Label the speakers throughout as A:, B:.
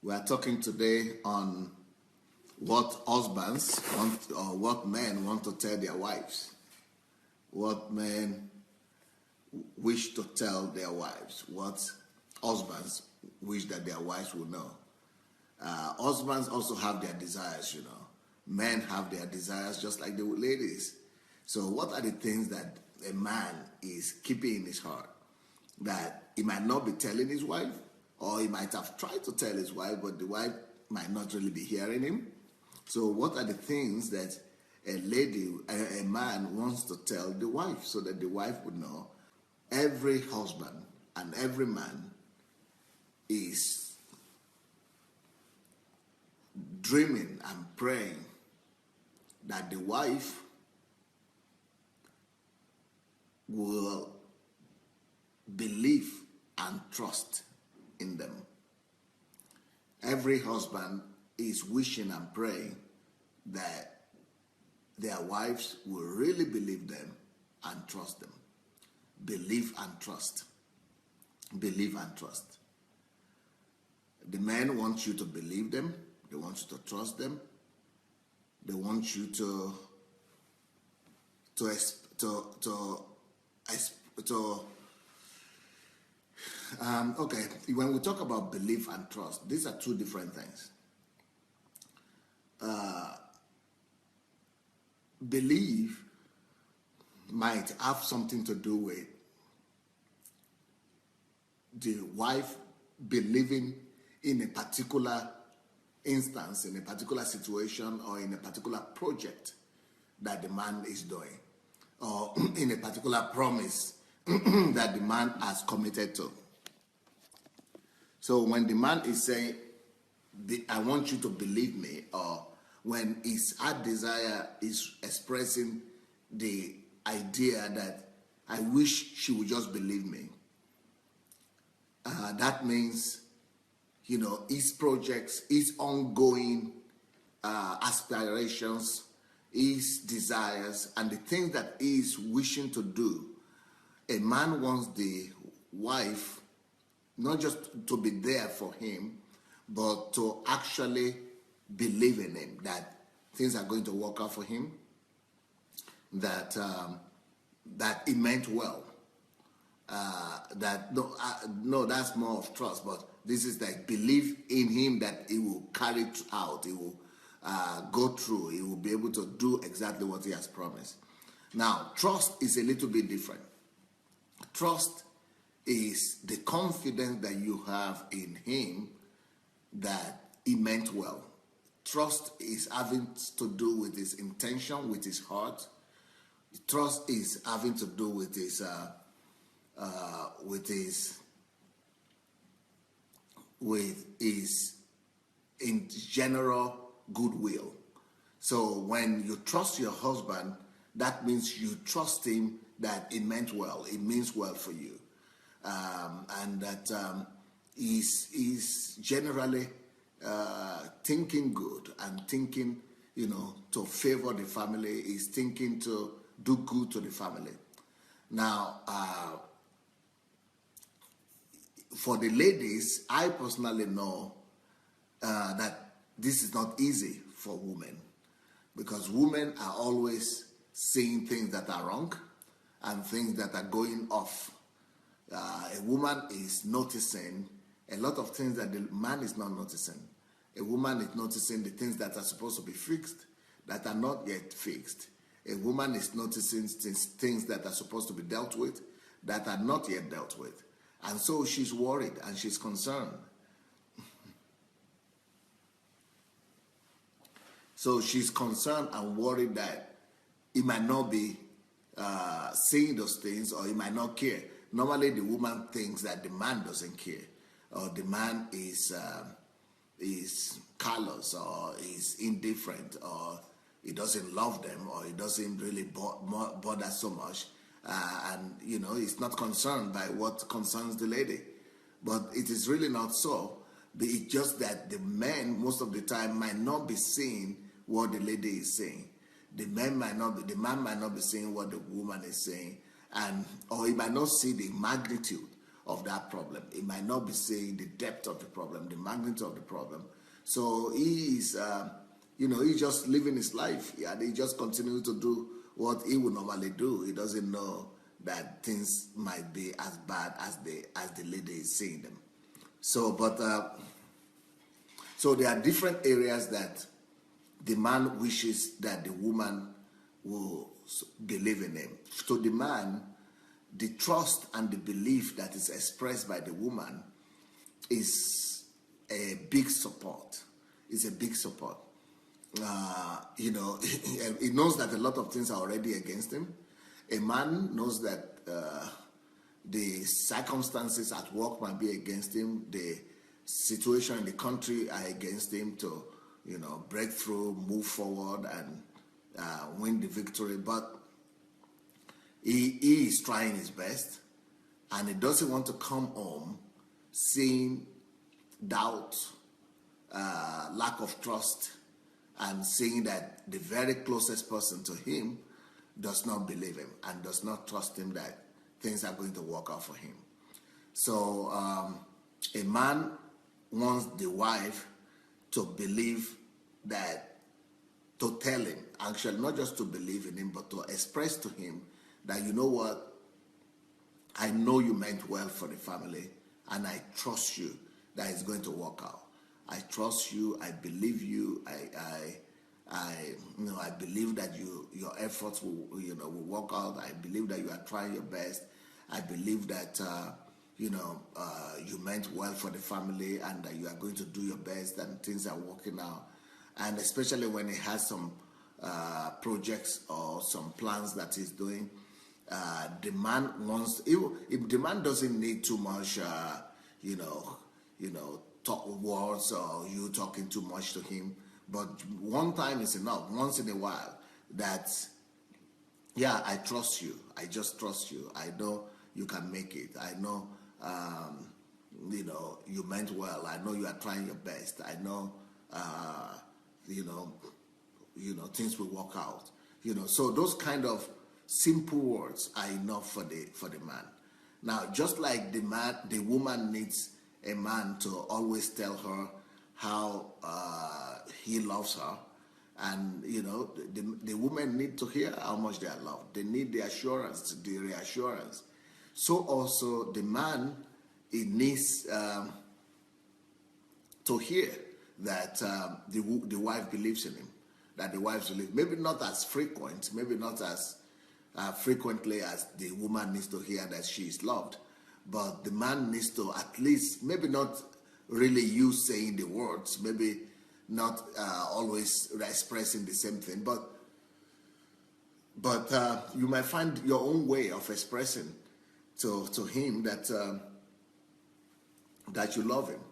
A: We are talking today on what husbands want or what men want to tell their wives. What men wish to tell their wives. What husbands wish that their wives will know. Husbands also have their desires, Men have their desires just like the ladies. So what are the things that a man is keeping in his heart that he might not be telling his wife, or he might have tried to tell his wife, but the wife might not really be hearing him? So what are the things that a man wants to tell the wife so that the wife would know? Every husband and every man is dreaming and praying that the wife will believe and trust in them. Every husband is wishing and praying that their wives will really believe them and trust them. Believe and trust. Believe and trust. The men want you to believe them. They want you to trust them. They want you to okay, when we talk about belief and trust, these are two different things. Belief might have something to do with the wife believing in a particular instance, in a particular situation, or in a particular project that the man is doing, or in a particular promise that the man has committed to. So when the man is saying, I want you to believe me, or when his heart desire is expressing the idea that I wish she would just believe me, that means, his projects, his ongoing aspirations, his desires, and the things that he is wishing to do. A man wants the wife not just to be there for him, but to actually believe in him, that things are going to work out for him, that he meant well. No, that's more of trust, but this is like believe in him that he will carry it out, he will go through, he will be able to do exactly what he has promised. Now, trust is a little bit different. Trust is the confidence that you have in him that he meant well. Trust is having to do with his intention, with his heart. Trust is having to do with his in general goodwill. So when you trust your husband, that means you trust him that it meant well. It means well for you, and that he's generally thinking good and thinking, to favor the family. Is thinking to do good to the family. Now, for the ladies, I personally know that this is not easy for women, because women are always seeing things that are wrong and things that are going off. A woman is noticing a lot of things that the man is not noticing. A woman is noticing the things that are supposed to be fixed that are not yet fixed. A woman is noticing things that are supposed to be dealt with that are not yet dealt with. And so she's worried and she's concerned. So she's concerned and worried that he might not be seeing those things, or he might not care. Normally the woman thinks that the man doesn't care, or the man is callous, or is indifferent, or he doesn't love them, or he doesn't really bother so much, and he's not concerned by what concerns the lady. But it is really not so. It's just that the men most of the time might not be seeing what the lady is saying. The man might not be seeing what the woman is saying, or he might not see the magnitude of that problem. He might not be seeing the depth of the problem, the magnitude of the problem. So he is, he's just living his life, and he just continues to do what he would normally do. He doesn't know that things might be as bad as the lady is seeing them. So, so there are different areas that the man wishes that the woman will believe in him. So the man, the trust and the belief that is expressed by the woman is a big support. It's a big support. He knows that a lot of things are already against him. A man knows that the circumstances at work might be against him. The situation in the country are against him to, break through, move forward, and win the victory. But he is trying his best, and he doesn't want to come home seeing doubt, lack of trust, and seeing that the very closest person to him does not believe him and does not trust him that things are going to work out for him. So a man wants the wife to believe that, to tell him, actually not just to believe in him, but to express to him that, you know what, I know you meant well for the family, and I trust you that it's going to work out. I trust you. I believe you. I believe that your efforts will work out. I believe that you are trying your best. I believe that you meant well for the family, and that you are going to do your best, and things are working out. And especially when he has some projects or some plans that he's doing, the man wants. If the man doesn't need too much, talk words or you talking too much to him, but one time is enough. Once in a while, that, yeah, I trust you. I just trust you. I know you can make it. I know, you meant well. I know you are trying your best. I know, things will work out. So those kind of simple words are enough for the man. Now, just like the woman needs a man to always tell her how he loves her, and the women need to hear how much they are loved. They need the assurance, the reassurance. So also the man, he needs to hear that the wife believes in him, that the wife believes. Maybe not as frequent, maybe not as frequently as the woman needs to hear that she is loved, but the man needs to at least, maybe not really you saying the words, maybe not always expressing the same thing, but you might find your own way of expressing to him that you love him,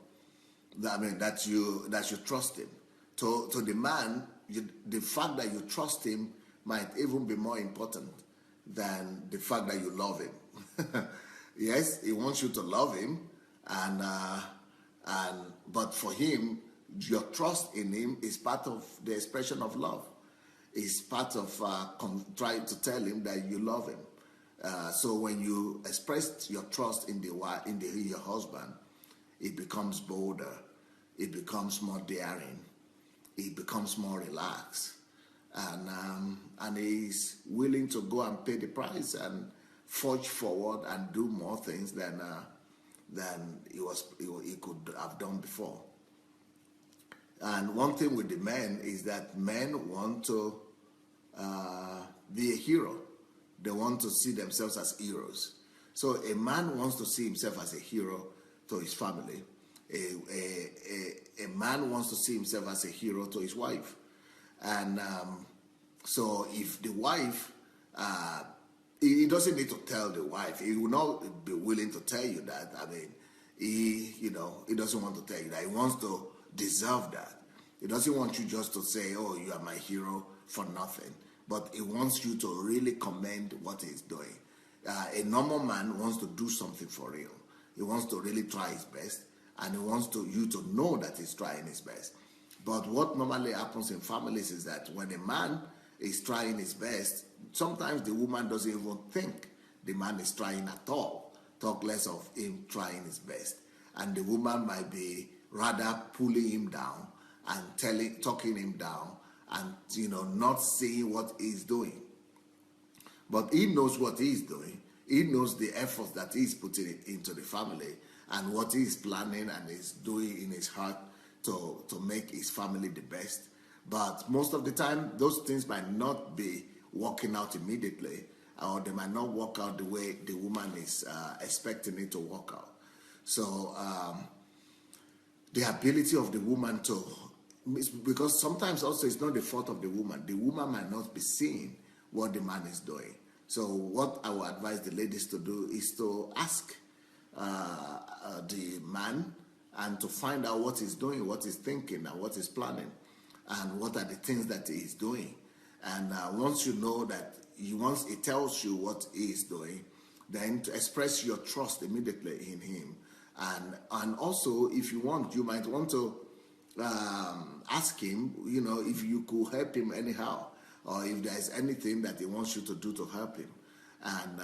A: that you trust him. To the man, the fact that you trust him might even be more important than the fact that you love him. Yes, he wants you to love him, but for him, your trust in him is part of the expression of love. It's part of trying to tell him that you love him. So when you express your trust in your husband, it becomes bolder, it becomes more daring, it becomes more relaxed, and he's willing to go and pay the price and forge forward and do more things than he could have done before. And one thing with the men is that men want to be a hero. They want to see themselves as heroes. So a man wants to see himself as a hero to his family. A man wants to see himself as a hero to his wife. And so if the wife, he doesn't need to tell the wife. He will not be willing to tell you that. He doesn't want to tell you that. He wants to deserve that. He doesn't want you just to say, oh, you are my hero for nothing. But he wants you to really commend what he's doing. A normal man wants to do something for real. He wants to really try his best, and he wants you to know that he's trying his best. But what normally happens in families is that when a man is trying his best, sometimes the woman doesn't even think the man is trying at all. talk less of him trying his best. And the woman might be rather pulling him down and talking him down, and not seeing what he's doing. But he knows what he's doing. He knows the efforts that he's putting into the family and what he's planning and is doing in his heart to make his family the best. But most of the time, those things might not be working out immediately, or they might not work out the way the woman is expecting it to work out. So the ability of the woman to, because sometimes also it's not the fault of the woman. The woman might not be seeing what the man is doing. So what I would advise the ladies to do is to ask the man and to find out what he's doing, what he's thinking, and what he's planning, and what are the things that he's doing. And once you know that, once he tells you what he is doing, then to express your trust immediately in him. And also, if you want, you might want to ask him, if you could help him anyhow, or if there's anything that he wants you to do to help him. And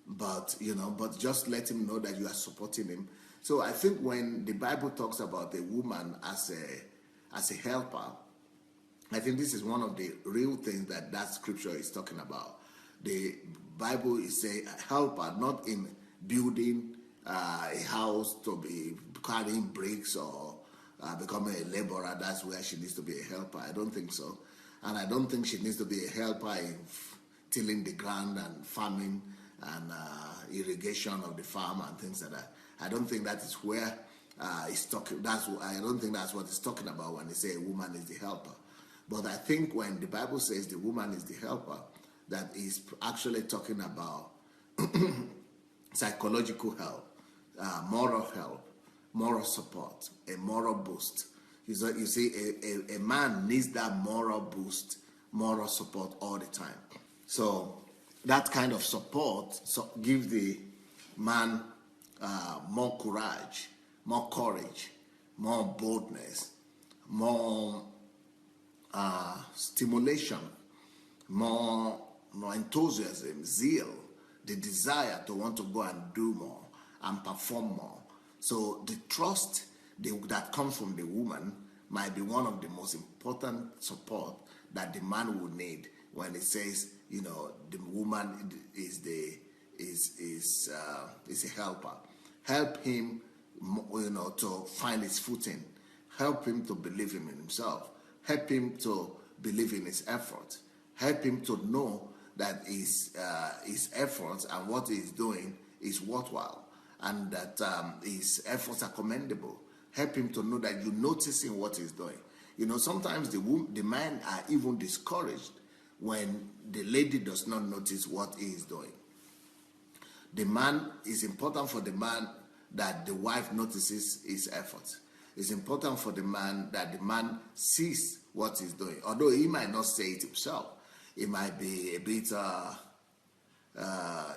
A: but just let him know that you are supporting him. So I think when the Bible talks about a woman as a helper, I think this is one of the real things that scripture is talking about. The Bible is a helper, not in building a house to be carrying bricks or becoming a laborer. That's where she needs to be a helper. I don't think so. And I don't think she needs to be a helper in tilling the ground and farming and irrigation of the farm and things like that. I don't think that is where it's talking. I don't think that's what it's talking about when they say a woman is the helper. But I think when the Bible says the woman is the helper, that is actually talking about psychological help, moral help, moral support, a moral boost. You see, a man needs that moral boost, moral support all the time. So that kind of support gives the man more courage, more boldness, more stimulation, more enthusiasm, zeal, the desire to want to go and do more and perform more. So the trust that comes from the woman might be one of the most important support that the man will need when it says, the woman is a helper. Help him, to find his footing. Help him to believe in himself. Help him to believe in his efforts. Help him to know that his efforts and what he's doing is worthwhile, and that his efforts are commendable. Help him to know that you're noticing what he's doing. Sometimes the man are even discouraged when the lady does not notice what he is doing. The man, is important for the man that the wife notices his efforts. It's important for the man that the man sees what he's doing. Although he might not say it himself. He might be a bit,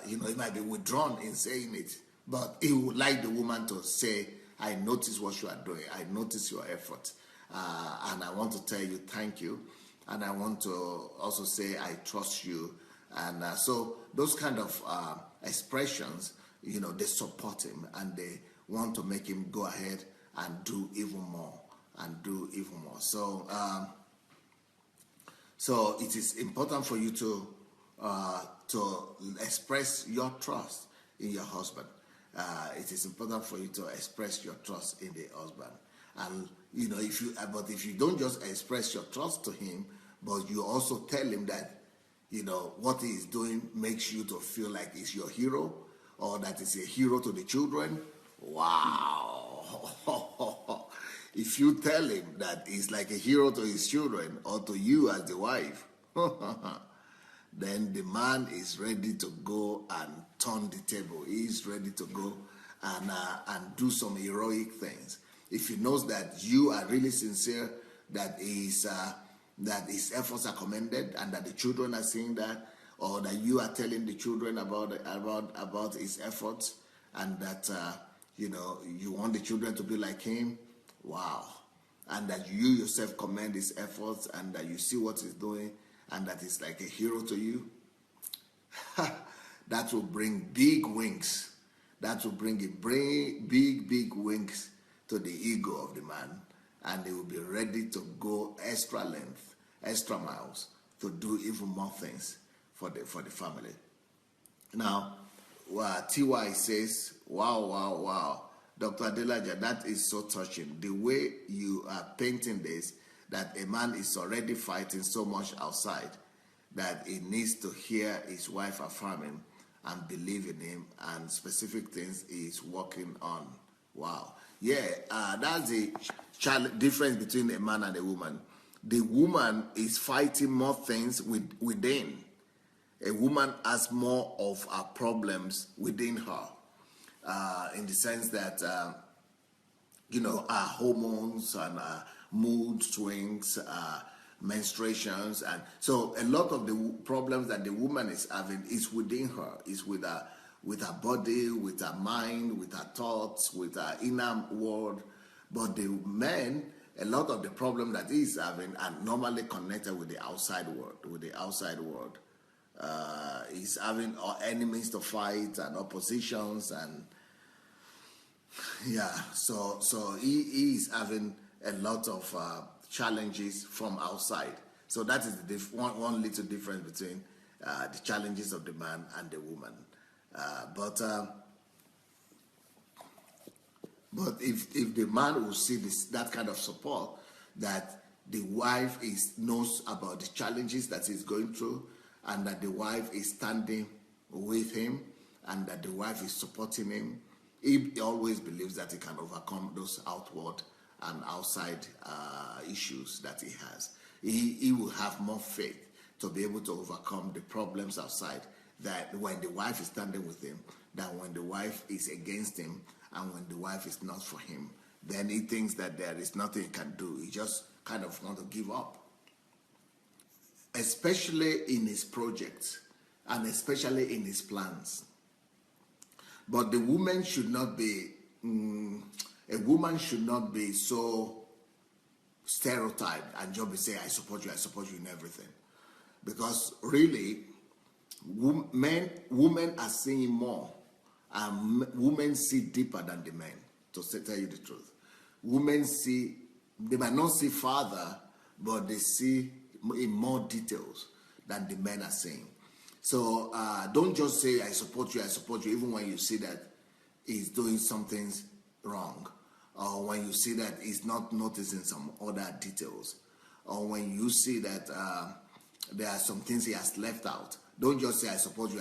A: he might be withdrawn in saying it. But he would like the woman to say, I notice what you are doing. I notice your effort. And I want to tell you thank you. And I want to also say I trust you. And so those kind of expressions, they support him and they want to make him go ahead and do even more and do even more. So, so it is important for you to express your trust in your husband. It is important for you to express your trust in the husband. And if you don't just express your trust to him, but you also tell him that what he is doing makes you to feel like he's your hero, or that he's a hero to the children. Wow. If you tell him that he's like a hero to his children or to you as the wife, then the man is ready to go and turn the table. He's ready to go and do some heroic things. If he knows that you are really sincere, that his efforts are commended, and that the children are seeing that, or that you are telling the children about his efforts, and that you want the children to be like him, wow, and that you yourself commend his efforts, and that you see what he's doing, and that he's like a hero to you, that will bring big wings. That will bring big wings to the ego of the man, and he will be ready to go extra length, extra miles to do even more things for the family. Now, TY says, wow, Dr. Adelaja, that is so touching. The way you are painting this, that a man is already fighting so much outside that he needs to hear his wife affirming and believe in him and specific things he's working on. Wow. Yeah, that's the difference between a man and a woman. The woman is fighting more things within. A woman has more of her problems within her, in the sense that, her hormones and mood swings, menstruations, and so a lot of the problems that the woman is having is within her, is with her body, with her mind, with her thoughts, with her inner world. But the man, a lot of the problem that he's having are normally connected with the outside world. He's having enemies to fight and oppositions, and so he is having a lot of challenges from outside. So that is the one little difference between the challenges of the man and the woman. But if the man will see that kind of support, that the wife knows about the challenges that he's going through, and that the wife is standing with him, and that the wife is supporting him, he always believes that he can overcome those outward and outside issues that he has. He will have more faith to be able to overcome the problems outside, that when the wife is standing with him, than when the wife is against him and when the wife is not for him. Then he thinks that there is nothing he can do. He just kind of want to give up, especially in his projects and especially in his plans. But the woman should not be, a woman should not be so stereotyped and just be saying, I support you in everything. Because really, women are seeing more, and women see deeper than the men, to tell you the truth. Women see, they might not see farther, but they see in more details than the men are seeing. So don't just say, I support you, even when you see that he's doing something wrong, or when you see that he's not noticing some other details, or when you see that there are some things he has left out. Don't just say, I support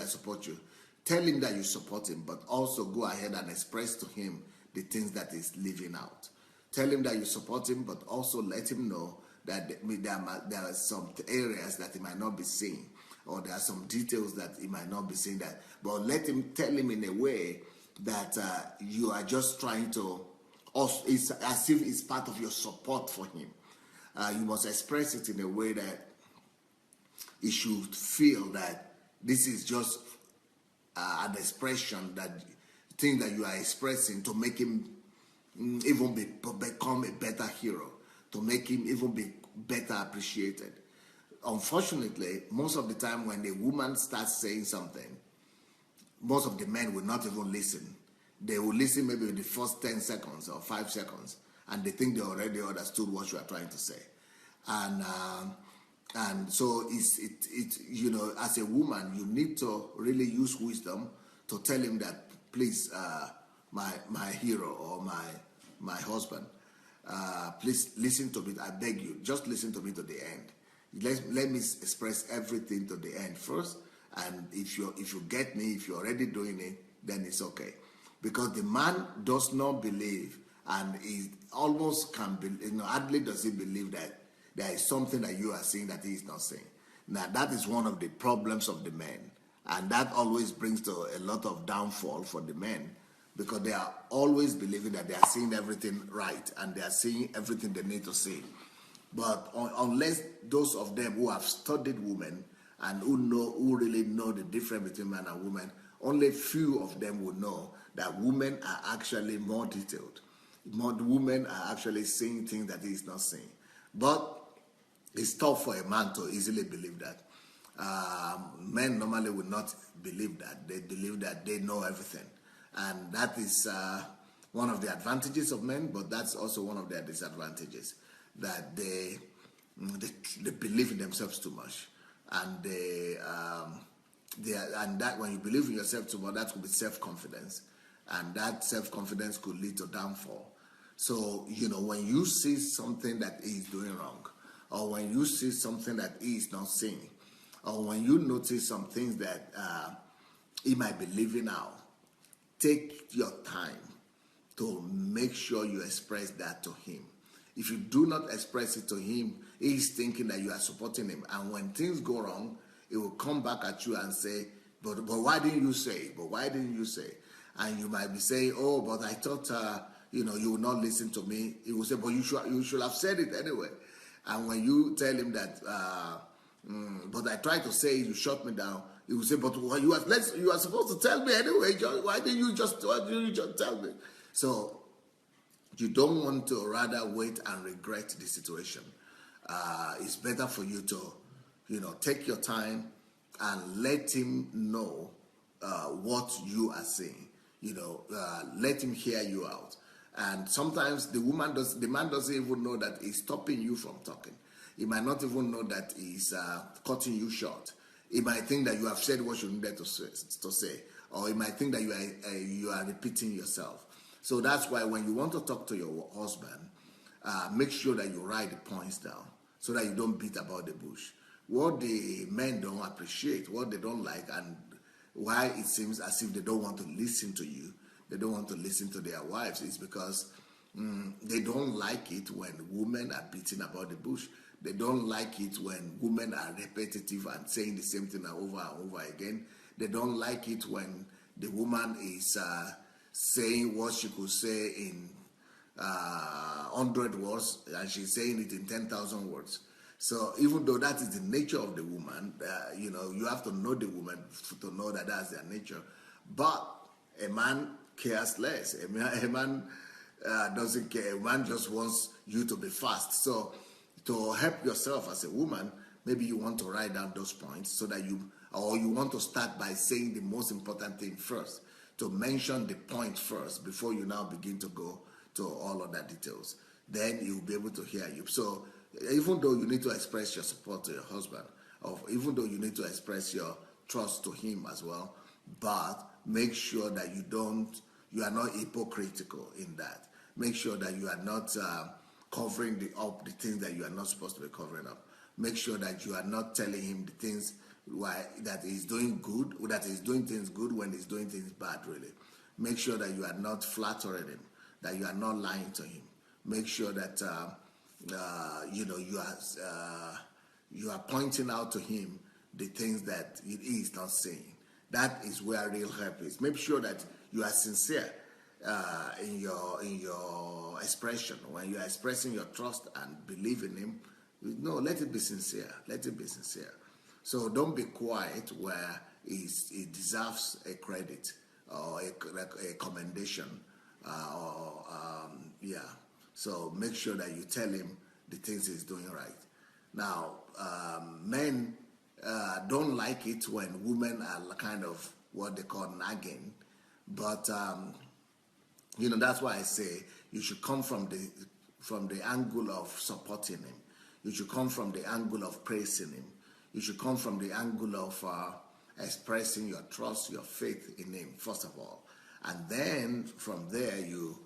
A: you. Tell him that you support him, but also go ahead and express to him the things that he's leaving out. Tell him that you support him, but also let him know that there are some areas that he might not be seeing, or there are some details that he might not be seeing that. But tell him in a way that you are just trying to, it's as if it's part of your support for him. You must express it in a way that he should feel that this is just an expression, that thing that you are expressing to make him even become a better hero, to make him even be better appreciated. Unfortunately, most of the time when the woman starts saying something, most of the men will not even listen. They will listen maybe in the first 10 seconds or 5 seconds, and they think they already understood what you are trying to say. And so it's as a woman, you need to really use wisdom to tell him that, please, my hero or my husband, please listen to me. I beg you, just listen to me to the end. Let me express everything to the end first, and if you get me, if you're already doing it, then it's okay. Because the man does not believe, and he almost can believe, hardly does he believe that there is something that you are seeing that he is not seeing. Now, that is one of the problems of the men, and that always brings to a lot of downfall for the men, because they are always believing that they are seeing everything right and they are seeing everything they need to see. But unless those of them who have studied women and who really know the difference between man and woman, only few of them will know that women are actually more detailed. Women are actually seeing things that he is not seeing. But it's tough for a man to easily believe that. Men normally would not believe that. They believe that they know everything. And that is one of the advantages of men, but that's also one of their disadvantages, that they believe in themselves too much, and and that when you believe in yourself too much, that could be self-confidence, and that self-confidence could lead to downfall. So, when you see something that he is doing wrong, or when you see something that he is not seeing, or when you notice some things that he might be living out, take your time to make sure you express that to him. If you do not express it to him, he is thinking that you are supporting him. And when things go wrong, he will come back at you and say, but why didn't you say? But why didn't you say? And you might be saying, oh, but I thought, you would not listen to me. He will say, but you should have said it anyway. And when you tell him that, but I tried to say it, you shut me down, he will say, but you are supposed to tell me anyway. Why didn't you just tell me? So you don't want to rather wait and regret the situation. It's better for you to, take your time and let him know what you are saying. Let him hear you out. And sometimes the man doesn't even know that he's stopping you from talking. He might not even know that he's cutting you short. He might think that you have said what you needed to say, or he might think that you are repeating yourself. So that's why when you want to talk to your husband, make sure that you write the points down so that you don't beat about the bush. What the men don't appreciate, what they don't like, and why it seems as if they don't want to listen to you, they don't want to listen to their wives, is because they don't like it when women are beating about the bush. They don't like it when women are repetitive and saying the same thing over and over again. They don't like it when the woman is saying what she could say in 100 words and she's saying it in 10,000 words. So even though that is the nature of the woman, you have to know the woman to know that that's their nature. But a man cares less. A man doesn't care. A man just wants you to be fast. So to help yourself as a woman, maybe you want to write down those points so that you want to start by saying the most important thing first, to mention the point first before you now begin to go to all other details. Then he will be able to hear you. So even though you need to express your support to your husband, or even though you need to express your trust to him as well, but make sure that you are not hypocritical in that. Make sure that you are not covering up the things that you are not supposed to be covering up. Make sure that you are not telling him the things that he's doing good, or that he's doing things good when he's doing things bad, really. Make sure that you are not flattering him, that you are not lying to him. Make sure that you are pointing out to him the things that he is not saying. That is where real help is. Make sure that you are sincere in your expression. When you are expressing your trust and believe in him, let it be sincere. Let it be sincere. So don't be quiet where he deserves a credit or a commendation. So make sure that you tell him the things he's doing right. Now, men don't like it when women are kind of what they call nagging, but that's why I say you should come from the angle of supporting him. You should come from the angle of praising him. You should come from the angle of expressing your trust, your faith in him, first of all. And then from there, you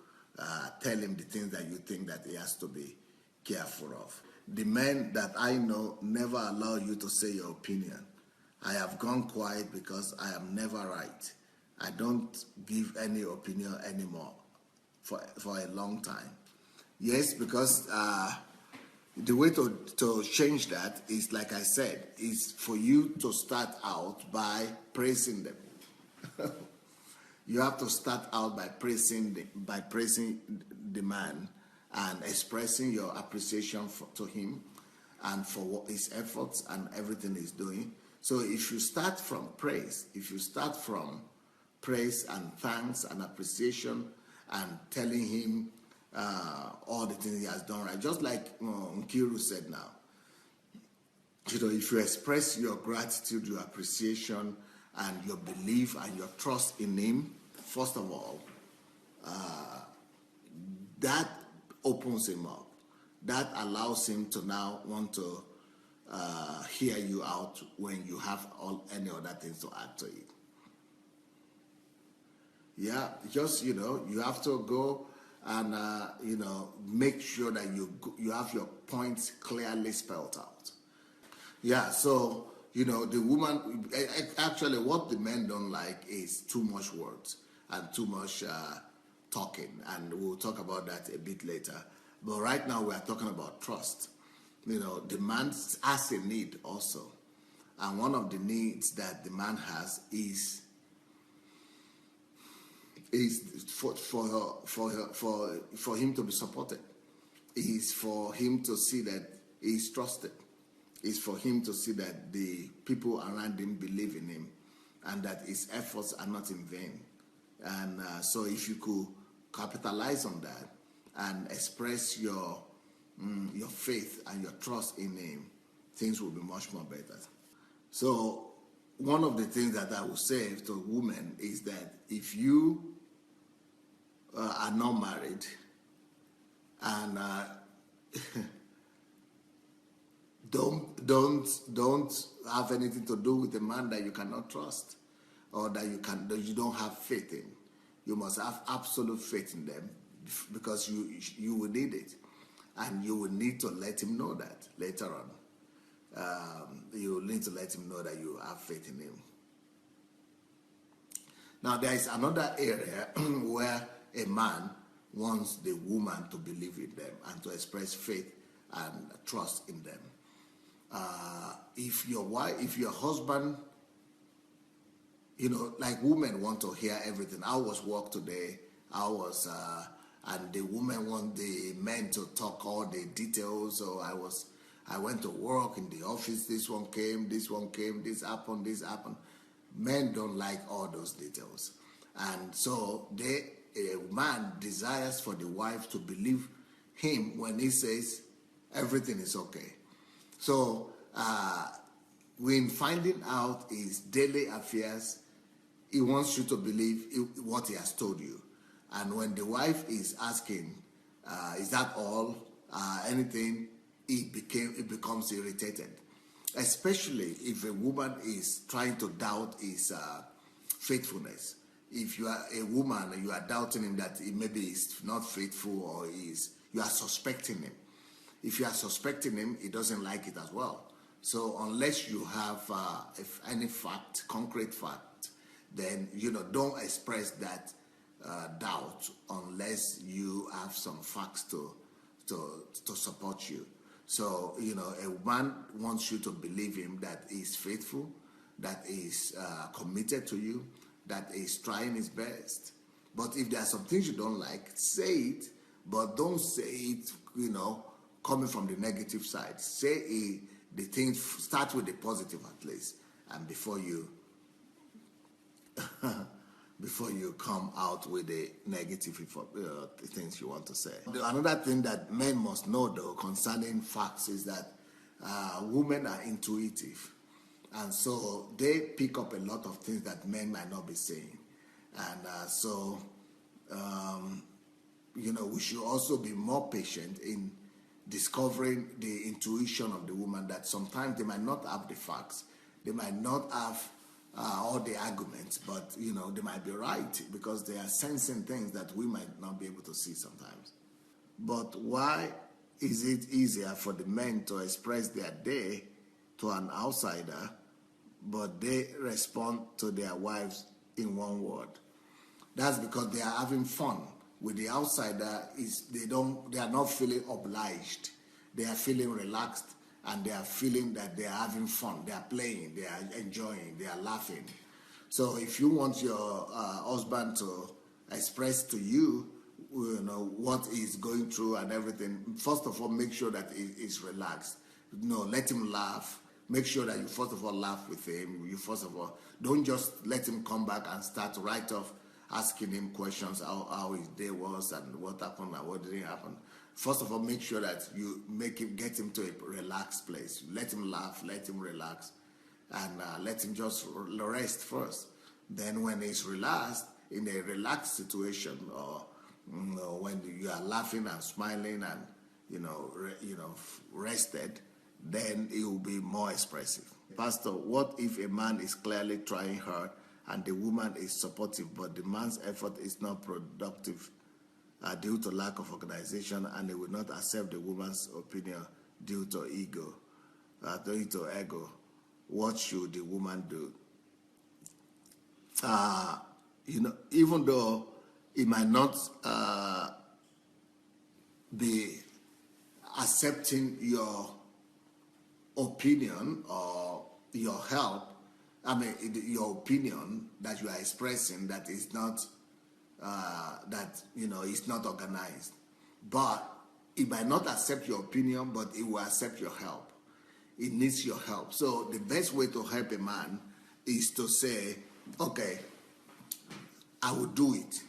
A: tell him the things that you think that he has to be careful of. The men that I know never allow you to say your opinion. I have gone quiet because I am never right. I don't give any opinion anymore for a long time. Yes, because the way to change that is, like I said, is for you to start out by praising them. You have to start out by praising the man and expressing your appreciation to him and for his efforts and everything he's doing. So if you start from praise, and thanks and appreciation and telling him all the things he has done right, just like Nkiru said now, if you express your gratitude, your appreciation, and your belief and your trust in him, first of all, that opens him up. That allows him to now want to hear you out when you have any other things to add to it. Yeah, just, you have to go and, make sure that you have your points clearly spelled out. Yeah, so, the woman, actually what the men don't like is too much words and too much talking, and we'll talk about that a bit later. But right now we are talking about trust. The man has a need also, and one of the needs that the man has is for him to be supported, is for him to see that he's trusted, is for him to see that the people around him believe in him, and that his efforts are not in vain. And so if you could capitalize on that and express your faith and your trust in him, things will be much more better. So one of the things that I would say to women is that if you are not married and don't have anything to do with a man that you cannot trust, or that you don't have faith in. You must have absolute faith in them, because you will need it, and you will need to let him know that later on. You will need to let him know that you have faith in him. Now there is another area where a man wants the woman to believe in them and to express faith and trust in them. If your husband, like women want to hear everything. How was work today? And the women want the men to talk all the details. So I went to work in the office. This one came, this happened. Men don't like all those details. And so a man desires for the wife to believe him when he says everything is okay. So when finding out his daily affairs, he wants you to believe what he has told you. And when the wife is asking, is that all? Anything? It becomes irritated. Especially if a woman is trying to doubt his faithfulness. If you are a woman and you are doubting him that he maybe is not faithful, or you are suspecting him. If you are suspecting him, he doesn't like it as well. So unless you have any concrete fact, then don't express that doubt unless you have some facts to support you. So a man wants you to believe him that he's faithful, that he's committed to you, that he's trying his best. But if there are some things you don't like, say it, but don't say it coming from the negative side. Say the things, start with the positive at least, and before you come out with the negative things you want to say. Another thing that men must know, though, concerning facts is that women are intuitive, and so they pick up a lot of things that men might not be saying. And so we should also be more patient in discovering the intuition of the woman, that sometimes they might not have the facts, they might not have all the arguments, but they might be right, because they are sensing things that we might not be able to see sometimes. But why is it easier for the men to express their day to an outsider, but they respond to their wives in one word? That's because they are having fun. With the outsider, they are not feeling obliged. They are feeling relaxed, and they are feeling that they are having fun. They are playing, they are enjoying, they are laughing. So if you want your husband to express to you, what he's going through and everything, first of all, make sure that he's relaxed. Let him laugh. Make sure that you first of all laugh with him. You first of all, don't just let him come back and start right off asking him questions, how his day was and what happened and what didn't happen. First of all, make sure that you get him to a relaxed place. Let him laugh, let him relax, and let him just rest first. Then when he's relaxed, in a relaxed situation, or when you are laughing and smiling and rested, then it will be more expressive. Pastor, what if a man is clearly trying hard and the woman is supportive, but the man's effort is not productive due to lack of organization, and he will not accept the woman's opinion due to ego? What should the woman do? Even though it might not be accepting your opinion or your help, your opinion that you are expressing, that is not is not organized, but it might not accept your opinion, but it will accept your help. It needs your help. So the best way to help a man is to say, okay, I will do it.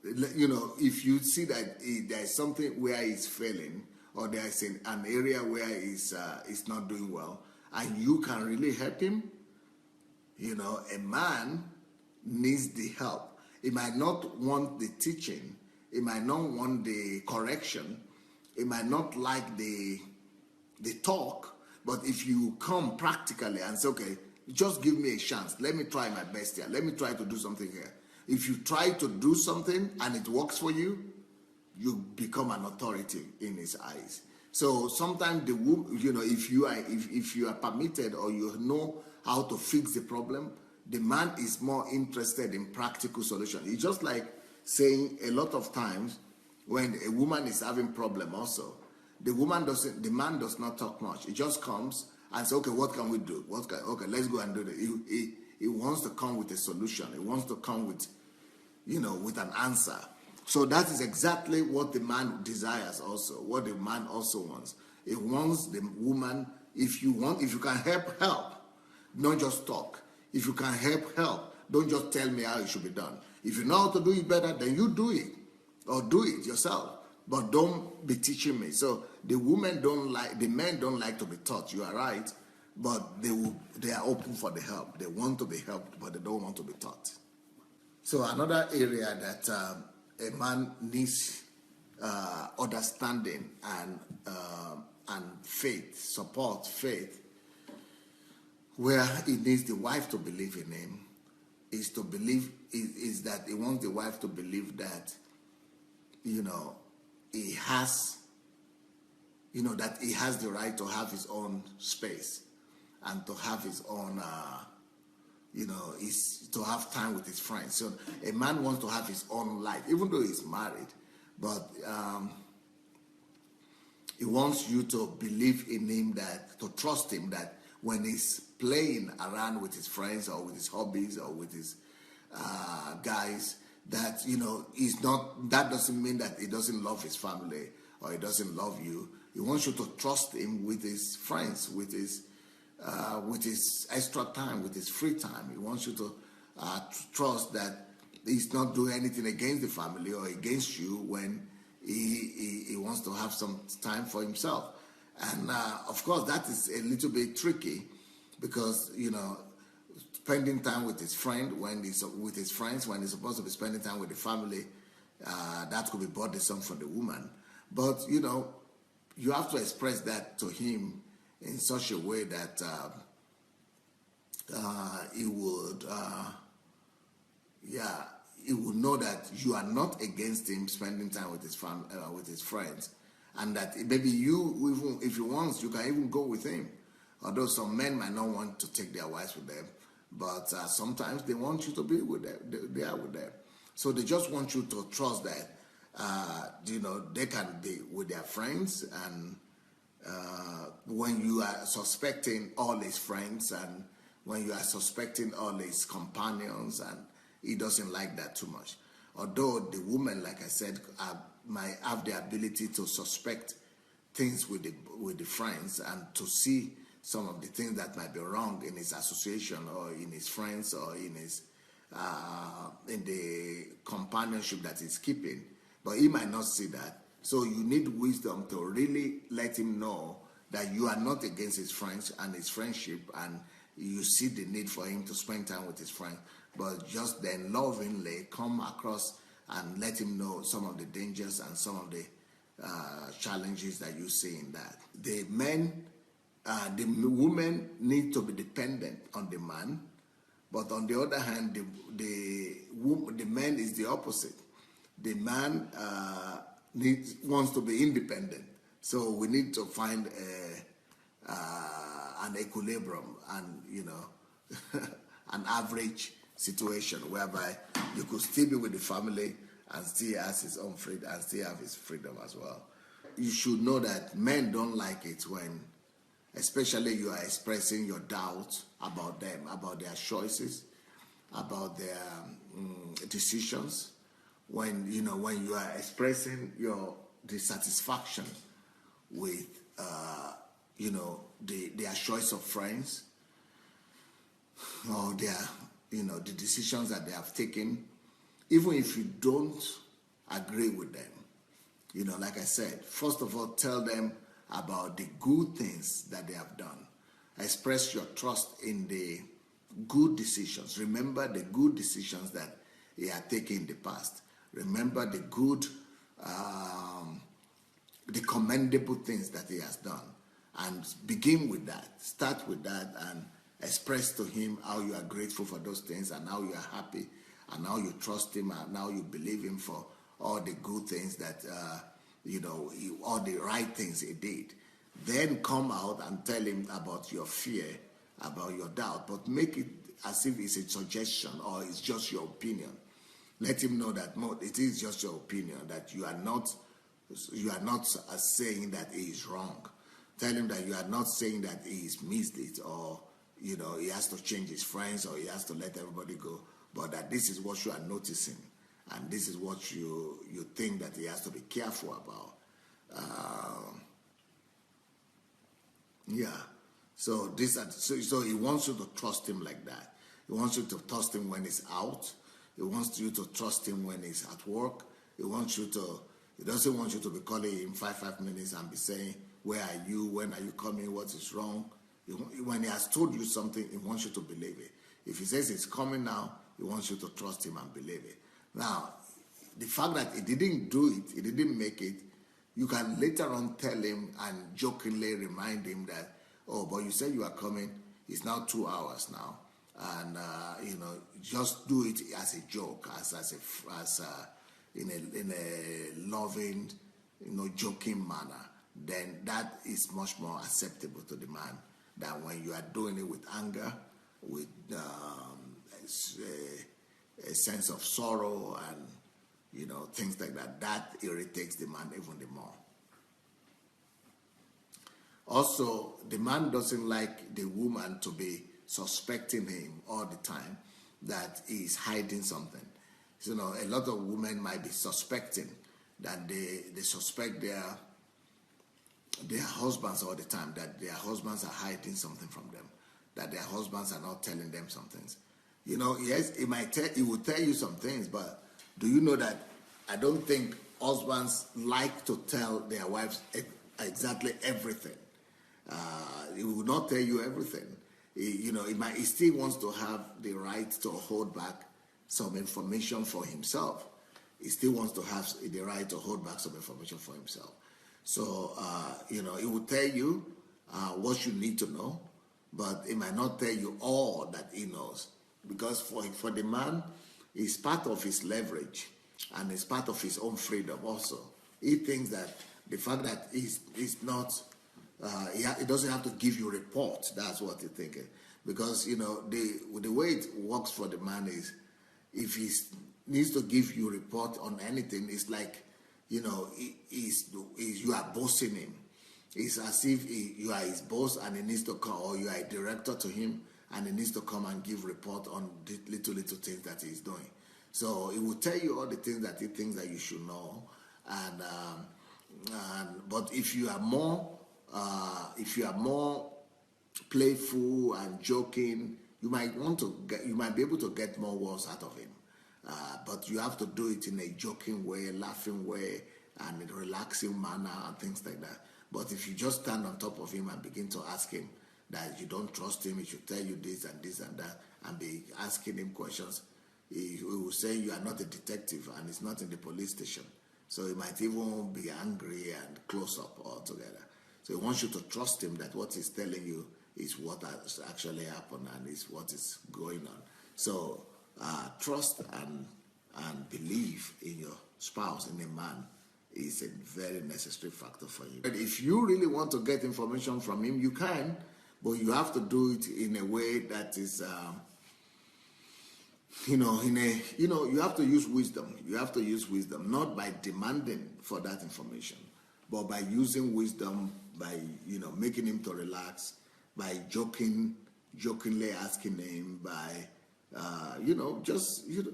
A: If you see that there's something where he's failing, or there's an area where he's not doing well, and you can really help him, a man needs the help. He might not want the teaching. He might not want the correction. He might not like the talk. But if you come practically and say, okay, just give me a chance. Let me try my best here. Let me try to do something here. If you try to do something and it works for you, you become an authority in his eyes. So sometimes if you are permitted, or you know how to fix the problem, the man is more interested in practical solution. It's just like saying, a lot of times when a woman is having problem also, the man does not talk much. He just comes and says, okay, what can we do? Okay, let's go and do it. He wants to come with a solution. He wants to come with an answer. So that is exactly what the man desires also, what the man also wants. He wants the woman, if you can help, not just talk. If you can help, don't just tell me how it should be done. If you know how to do it better, then you do it, or do it yourself. But don't be teaching me. So the men don't like to be taught. You are right, but they are open for the help. They want to be helped, but they don't want to be taught. So another area that a man needs understanding and faith, where he needs the wife to believe in him, is that he wants the wife to believe that he has the right to have his own space, and to have his own to have time with his friends. So a man wants to have his own life, even though he's married, but he wants you to believe in him, to trust him, that when he's playing around with his friends, or with his hobbies, or with his guys, that he's not. That doesn't mean that he doesn't love his family, or he doesn't love you. He wants you to trust him with his friends, with his extra time, with his free time. He wants you to trust that he's not doing anything against the family or against you when he wants to have some time for himself. And of course, that is a little bit tricky, because spending time with his friends when he's supposed to be spending time with the family, that could be burdensome for the woman. But you have to express that to him in such a way that he would know that you are not against him spending time with his friends, and that maybe you, even if you want, you can even go with him. Although some men might not want to take their wives with them, but sometimes they want you to be with them. They are with them, so they just want you to trust that they can be with their friends, and when you are suspecting all his friends, and when you are suspecting all his companions, and he doesn't like that too much. Although the woman, like I said, might have the ability to suspect things with the friends, and to see some of the things that might be wrong in his association, or in his friends, or in his in the companionship that he's keeping. But he might not see that. So you need wisdom to really let him know that you are not against his friends and his friendship, and you see the need for him to spend time with his friends. but just then lovingly come across and let him know some of the dangers and some of the challenges that you see in that. The women need to be dependent on the man, but on the other hand, the man is the opposite. The man wants to be independent, so we need to find an equilibrium and an average situation whereby you could still be with the family and still has his own freedom and still have his freedom as well. You should know that men don't like it when, especially, you are expressing your doubt about them, about their choices, about their decisions. When you are expressing your dissatisfaction with their choice of friends or their the decisions that they have taken, even if you don't agree with them, like I said, first of all, tell them about the good things that they have done. Express your trust in the good decisions. Remember the good decisions that he had taken in the past. Remember the good, the commendable things that he has done. And begin with that. Start with that and express to him how you are grateful for those things and how you are happy and how you trust him and how you believe him for all the good things that, all the right things he did. Then come out and tell him about your fear, about your doubt, but make it as if it's a suggestion or it's just your opinion. Let him know that it is just your opinion, that you are not saying that he is wrong. Tell him that you are not saying that he is missed it or he has to change his friends or he has to let everybody go, but that this is what you are noticing and this is what you think that he has to be careful about. So he wants you to trust him like that. He wants you to trust him when he's out. He wants you to trust him when he's at work. He doesn't want you to be calling him 5 minutes and be saying, where are you? When are you coming? What is wrong? When he has told you something, he wants you to believe it. If he says it's coming now, he wants you to trust him and believe it. Now, the fact that he didn't do it, he didn't make it, you can later on tell him and jokingly remind him that, but you said you are coming. It's now 2 hours now. And, just do it as a joke, in a loving, joking manner. Then that is much more acceptable to the man than when you are doing it with anger, with a sense of sorrow and, things like that. That irritates the man even the more. Also, the man doesn't like the woman to be suspecting him all the time that he is hiding something. So, a lot of women might be suspecting that they suspect their husbands all the time, that their husbands are hiding something from them, that their husbands are not telling them some things. Yes, he will tell you some things, but do you know that I don't think husbands like to tell their wives exactly everything. He will not tell you everything. He still wants to have the right to hold back some information for himself. He still wants to have the right to hold back some information for himself. So, he will tell you what you need to know, but he might not tell you all that he knows. Because for the man, it's part of his leverage and it's part of his own freedom also. He thinks that the fact that he's not, he doesn't have to give you a report. That's what he's thinking. Because, the way it works for the man is, if he needs to give you a report on anything, it's like, you are bossing him. It's as if you are his boss and he needs to come, or you are a director to him and he needs to come and give report on the little things that he's doing. So he will tell you all the things that he thinks that you should know. But if you are more playful and joking, you might be able to get more words out of him. But you have to do it in a joking way, laughing way, and in a relaxing manner and things like that. But if you just stand on top of him and begin to ask him that you don't trust him, he should tell you this and that, and be asking him questions. He will say you are not a detective and it's not in the police station. So he might even be angry and close up altogether. So he wants you to trust him that what he's telling you is what has actually happened and is what is going on. So trust and believe in your spouse, in a man, is a very necessary factor for you. And if you really want to get information from him, you can, but you have to do it in a way that is, you have to use wisdom. You have to use wisdom, not by demanding for that information, but by using wisdom, by, making him to relax, by jokingly asking him, by,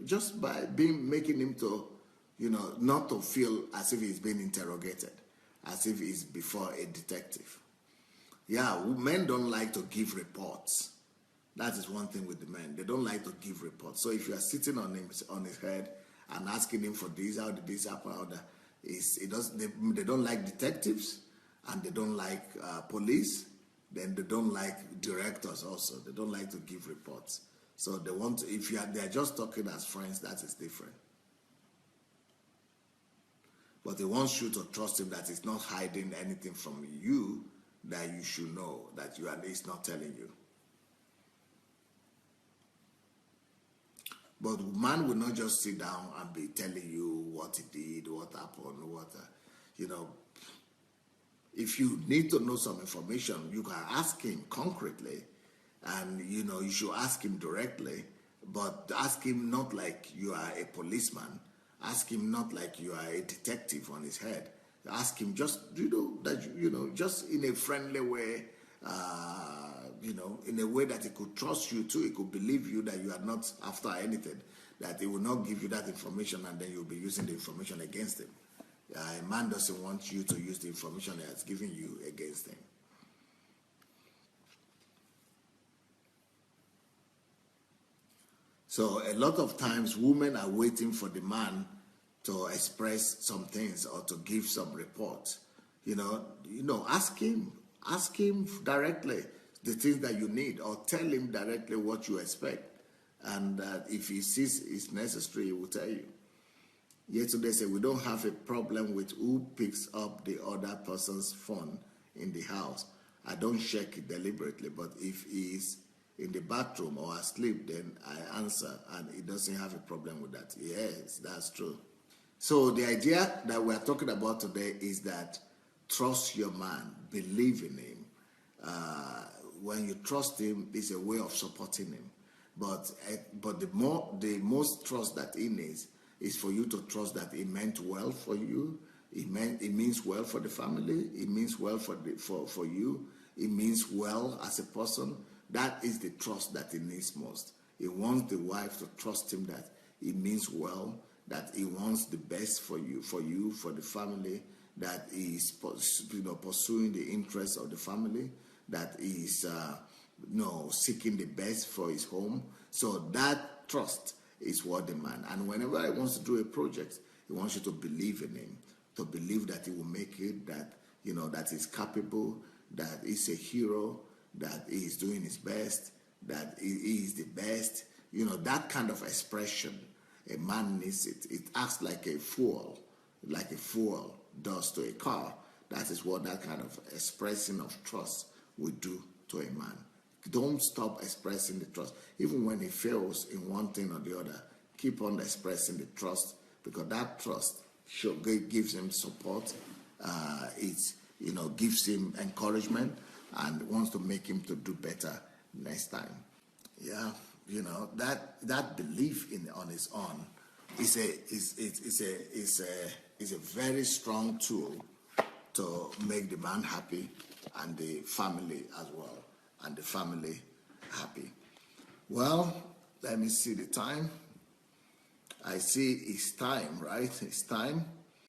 A: just by making him to, not to feel as if he's being interrogated, as if he's before a detective. Yeah, men don't like to give reports. That is one thing with the men. They don't like to give reports. So if you are sitting on his head and asking him for this, how did this happen, how that, they don't like detectives, and they don't like police. Then they don't like directors also. They don't like to give reports. So they want to, they're just talking as friends, that is different. But he wants you to trust him that he's not hiding anything from you that you should know, that he's not telling you. But man will not just sit down and be telling you what he did, what happened, if you need to know some information, you can ask him concretely, and you should ask him directly, but ask him not like you are a policeman. Ask him not like you are a detective on his head. Ask him just, just in a friendly way, in a way that he could trust you too. He could believe you that you are not after anything, that he will not give you that information and then you'll be using the information against him. A man doesn't want you to use the information he has given you against him. So a lot of times women are waiting for the man to express some things or to give some reports. Ask him directly the things that you need, or tell him directly what you expect. And if he sees it's necessary, he will tell you. Yesterday said we don't have a problem with who picks up the other person's phone in the house. I don't check it deliberately, but if he is in the bathroom or asleep, then I answer, and he doesn't have a problem with that. Yes, that's true. So the idea that we're talking about today is that trust your man, believe in him. When you trust him, it's a way of supporting him. But the most trust that he needs is for you to trust that he meant well for you. It means well for the family. It means well for you. It means well as a person. That is the trust that he needs most. He wants the wife to trust him that he means well, that he wants the best for you, for the family, that he is pursuing the interests of the family, that he is seeking the best for his home. So that trust is what the man. And whenever he wants to do a project, he wants you to believe in him, to believe that he will make it, that that he's capable, that he's a hero, that he is doing his best, that he is the best. That kind of expression, a man needs it. It acts like a fuel does to a car. That is what that kind of expressing of trust will do to a man. Don't stop expressing the trust. Even when he fails in one thing or the other, keep on expressing the trust, because that trust gives him support. It gives him encouragement and wants to make him to do better next time. Yeah, that belief on his own is a very strong tool to make the man happy and the family as well, and the family happy. Well, let me see the time. I see it's time, right? It's time.